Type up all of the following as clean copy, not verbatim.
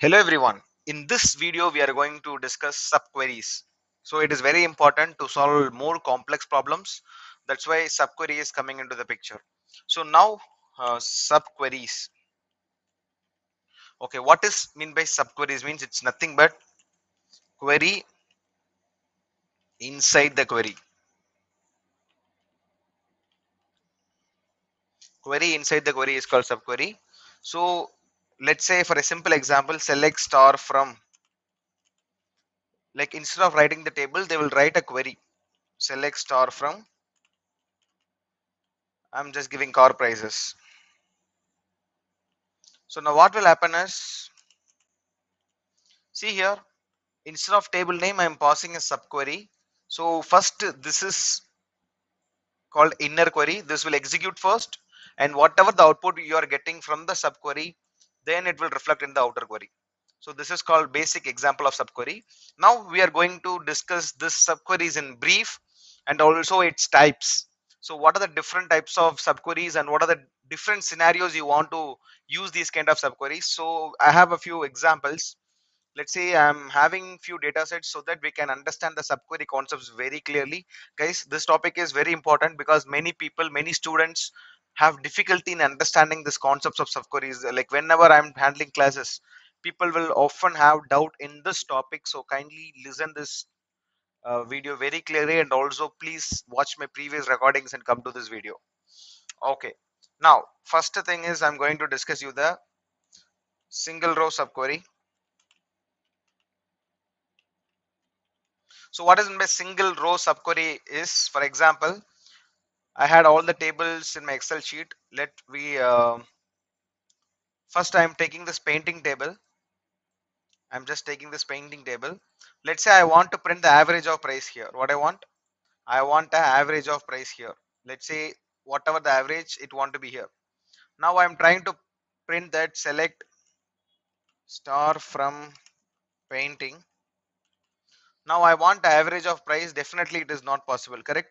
Hello everyone. In this video we are going to discuss subqueries. So it is very important to solve more complex problems. That's why subquery is coming into the picture. So now subqueries. Okay, what is mean by subqueries? Means it's nothing but query inside the query. Query inside the query is called subquery. So let's say for a simple example, select star from, like instead of writing the table, they will write a query. Select star from, I'm just giving car prices. So now what will happen is, see here, instead of table name I am passing a subquery. So first this is called inner query. This will execute first, and whatever the output you are getting from the subquery, then it will reflect in the outer query. So this is called basic example of subquery. Now we are going to discuss this subqueries in brief and also its types. So what are the different types of subqueries and what are the different scenarios you want to use these kind of subqueries? So I have a few examples. Let's say I'm having few data sets so that we can understand the subquery concepts very clearly. Guys, this topic is very important because many people, many students have difficulty in understanding this concepts of subqueries. Like whenever I'm handling classes, people will often have doubt in this topic, so kindly listen this video very clearly, and also please watch my previous recordings and come to this video. Okay, now first thing is I'm going to discuss you the single row subquery. So what is my single row subquery is, for example, I had all the tables in my Excel sheet. Let we first I am taking this painting table. I'm just taking this painting table. Let's say I want to print the average of price here. What I want the average of price here. Let's say whatever the average it want to be here. Now I'm trying to print that, select star from painting. Now I want the average of price. Definitely it is not possible, correct?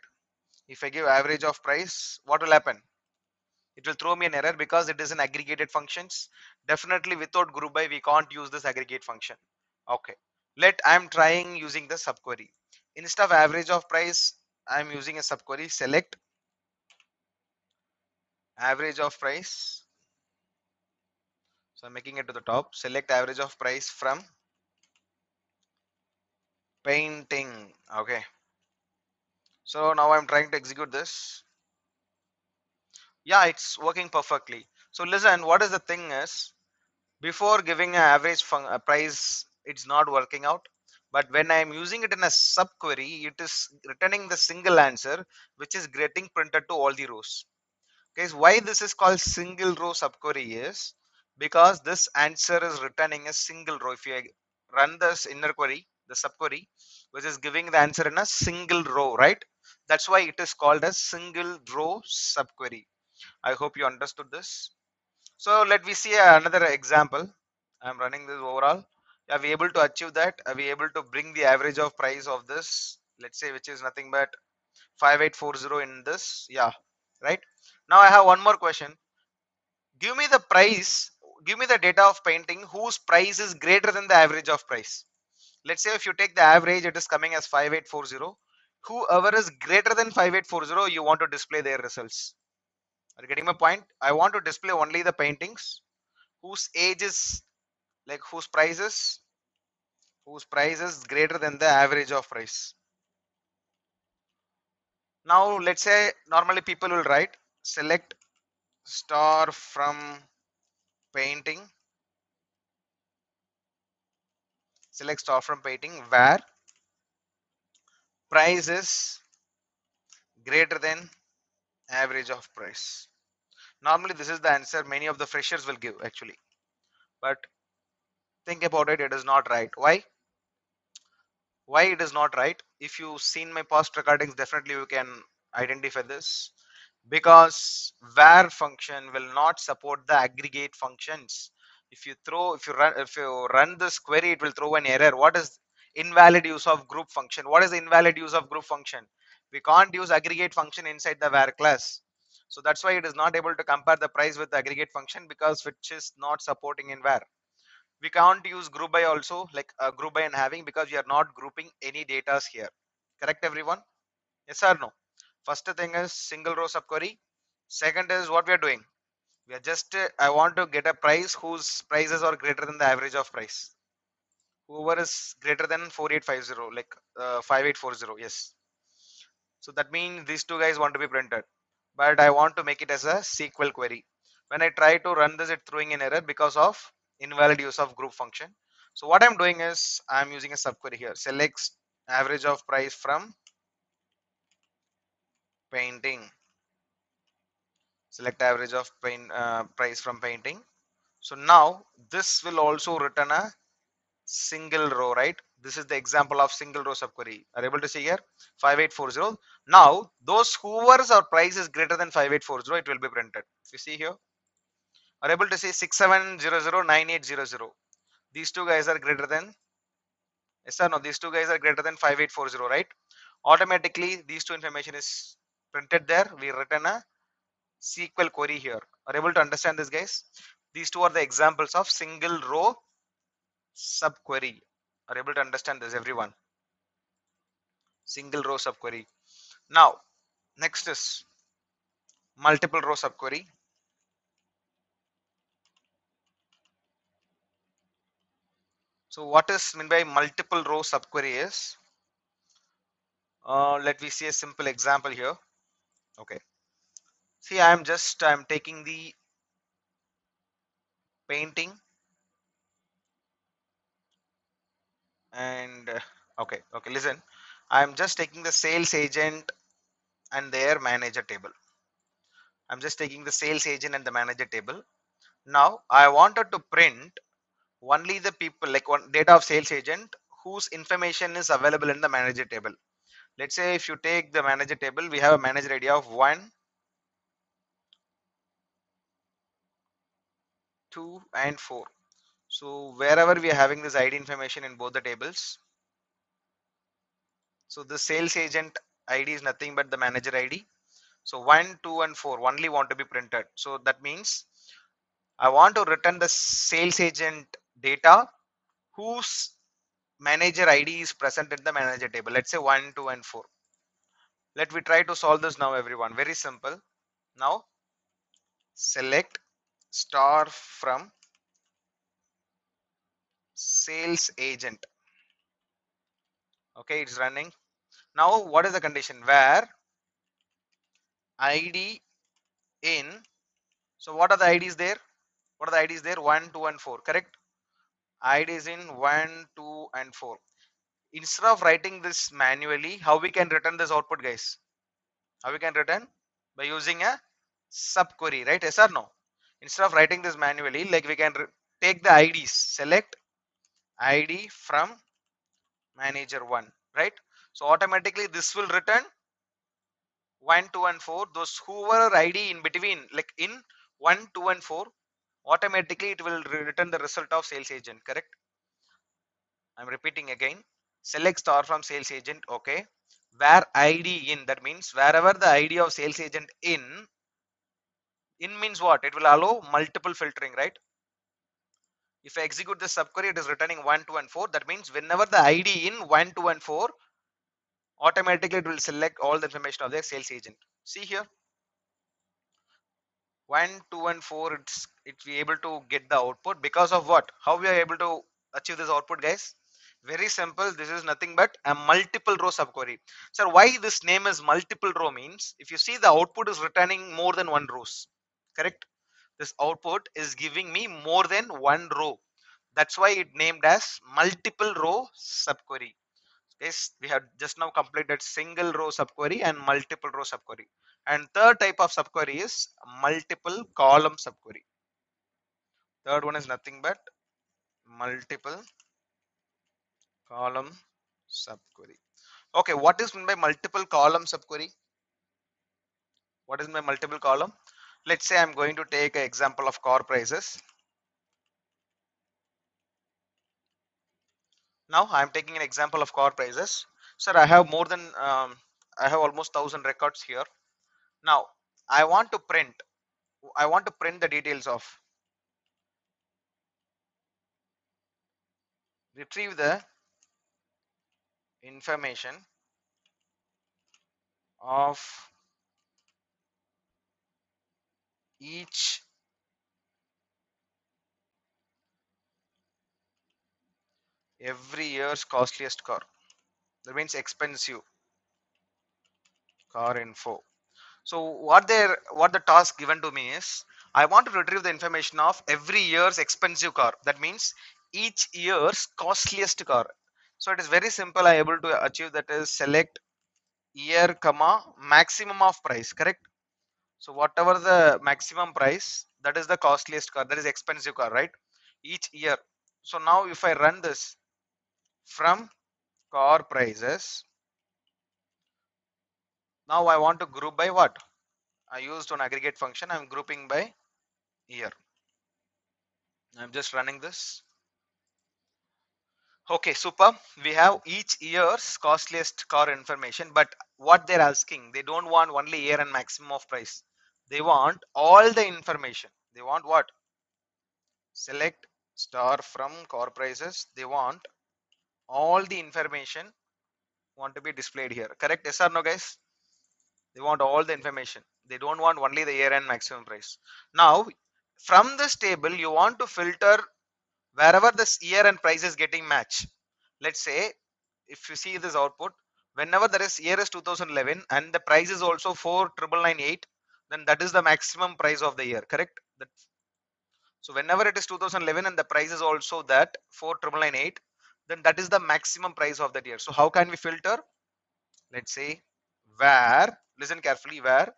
If I give average of price, what will happen? It will throw me an error because it is an aggregated functions. Definitely without group by we can't use this aggregate function. Okay, let I'm trying using the subquery. Instead of average of price, I'm using a subquery. Select average of price. So I'm making it to the top. Select average of price from painting. Okay, so now I'm trying to execute this. Yeah, it's working perfectly. So listen, what is the thing is, before giving an average price, it's not working out, but when I am using it in a subquery, it is returning the single answer which is getting printed to all the rows. Guys, why this is called single row subquery is because this answer is returning a single row. If you run this inner query, the subquery, which is giving the answer in a single row, right? That's why it is called a single row subquery. I hope you understood this. So let me see another example. I'm running this overall. Are we able to achieve that? Are we able to bring the average of price of this? Let's say which is nothing but 5840 in this. Yeah, right. Now I have one more question. Give me the price. Give me the data of painting whose price is greater than the average of price. Let's say if you take the average, it is coming as 5840. Whoever is greater than 5840, you want to display their results. Are you getting my point? I want to display only the paintings whose age is, like whose price is greater than the average of price. Now let's say normally people will write select star from painting, select star from painting where price is greater than average of price. Normally this is the answer many of the freshers will give actually, but think about it, it is not right. Why it is not right? If you've seen my past recordings, definitely you can identify this, because var function will not support the aggregate functions. If you run this query, it will throw an error. What is invalid use of group function? What is the invalid use of group function? We can't use aggregate function inside the var class, so that's why it is not able to compare the price with the aggregate function, because which is not supporting in var. We can't use group by also, like group by and having, because we are not grouping any datas here. Correct everyone? Yes or no? First thing is single row subquery. Second is what we are doing. We are just I want to get a price whose prices are greater than the average of price. Whoever is greater than 4850, like 5840. Yes. So that means these two guys want to be printed, but I want to make it as a SQL query. When I try to run this, it throwing an error because of invalid use of group function. So what I'm doing is I'm using a subquery here. Selects average of price from painting. Select average of price from painting. So now this will also return a single row, right? This is the example of single row subquery. Are you able to see here? 5840. Now those whoever's or price is greater than 5840, it will be printed. If you see here, are able to see 67009800. These two guys are greater than, yes or no? These two guys are greater than 5840, right? Automatically these two information is printed there. We return a SQL query here. Are able to understand this, guys? These two are the examples of single row subquery. Are able to understand this, everyone? Single row subquery. Now next is multiple row subquery. So what is meant by multiple row subquery is, let me see a simple example here. Okay, see, I'm taking the painting and okay, listen, I'm just taking the sales agent and their manager table. I'm just taking the sales agent and the manager table. Now I wanted to print only the people, like one data of sales agent whose information is available in the manager table. Let's say if you take the manager table, we have a manager ID of 1, 2 and 4. So wherever we are having this ID information in both the tables, so the sales agent ID is nothing but the manager ID. So 1, 2 and 4 only want to be printed. So that means I want to return the sales agent data whose manager ID is present in the manager table. Let's say 1, 2 and 4. Let me try to solve this now, everyone. Very simple. Now select star from sales agent. Okay, it's running. Now what is the condition? Where ID in, so what are the IDs there? What are the IDs there? 1, 2 and 4, correct? IDs in 1, 2 and 4. Instead of writing this manually, how we can return this output, guys? How we can return? By using a subquery, right? Yes or no? Instead of writing this manually, like we can take the IDs, select ID from manager 1, right? So automatically this will return 1, 2 and 4. Those who were ID in between, like in 1, 2 and 4, automatically it will return the result of sales agent, correct? I'm repeating again. Select star from sales agent. Okay, where ID in, that means wherever the ID of sales agent in means what? It will allow multiple filtering, right? If I execute the subquery, it is returning 1, 2 and 4. That means whenever the ID in 1, 2 and 4, automatically it will select all the information of the sales agent. See here, 1, 2 and 4, it's we able to get the output because of what? How we are able to achieve this output, guys? Very simple. This is nothing but a multiple row subquery. Sir, why this name is multiple row means, if you see, the output is returning more than one rows, correct? This output is giving me more than one row. That's why it named as multiple row subquery. Yes, we have just now completed single row subquery and multiple row subquery. And third type of subquery is multiple column subquery. Third one is nothing but multiple column subquery. Okay, what is meant by multiple column subquery? What is my multiple column? Let's say I'm going to take an example of car prices. Now I'm taking an example of car prices. Sir, I have more than I have almost 1,000 records here. Now I want to print. I want to print the details of. retrieve the information of each every year's costliest car. That means expensive car info. So what the task given to me is, I want to retrieve the information of every year's expensive car. That means each year's costliest car. So it is very simple. I able to achieve that is select year comma maximum of price, correct? So whatever the maximum price, that is the costliest car, that is expensive car, right? Each year. So now if I run this from car prices, now I want to group by what? I used an aggregate function. I'm grouping by year. I'm just running this. Okay, super. We have each year's costliest car information, but what they're asking, they don't want only year and maximum of price. They want all the information. They want what? Select star from car prices. They want all the information want to be displayed here. Correct? Yes or no, guys? They want all the information. They don't want only the year and maximum price. Now, from this table, you want to filter wherever this year and price is getting match. Let's say if you see this output, whenever there is year is 2011 and the price is also 4,998, then that is the maximum price of the year, correct? So whenever it is 2011 and the price is also that 4,998, then that is the maximum price of that year. So how can we filter? Let's say where, listen carefully, where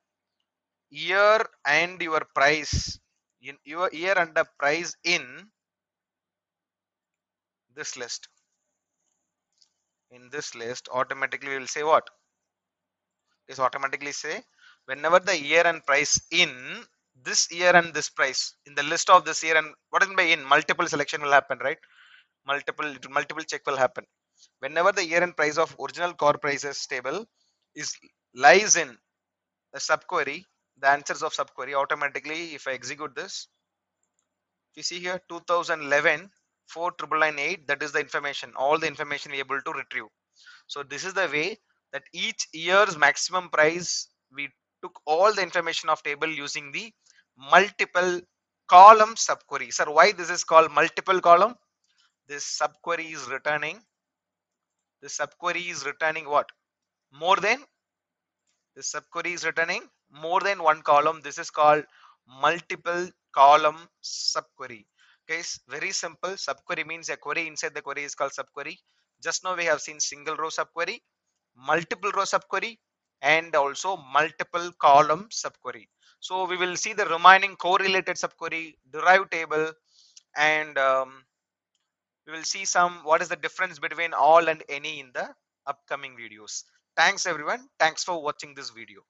year and your price, in your year and the price in this list, automatically we will say what is automatically say whenever the year and price in this year and this price in the list of this year, and what is by in, multiple selection will happen, right? Multiple check will happen whenever the year and price of original core prices table is lies in a subquery, the answers of subquery automatically. If I execute this, if you see here 2011 4,998, that is the information, all the information we able to retrieve. So this is the way that each year's maximum price, we took all the information of table using the multiple column subquery. Sir, why this is called multiple column? This subquery is returning, what? More than, this subquery is returning more than one column. This is called multiple column subquery. Okay, it's very simple. Subquery means a query inside the query is called subquery. Just now we have seen single row subquery, multiple row subquery, and also multiple column subquery. So we will see the remaining correlated subquery, derived table, and we will see some what is the difference between all and any in the upcoming videos. Thanks everyone. Thanks for watching this video.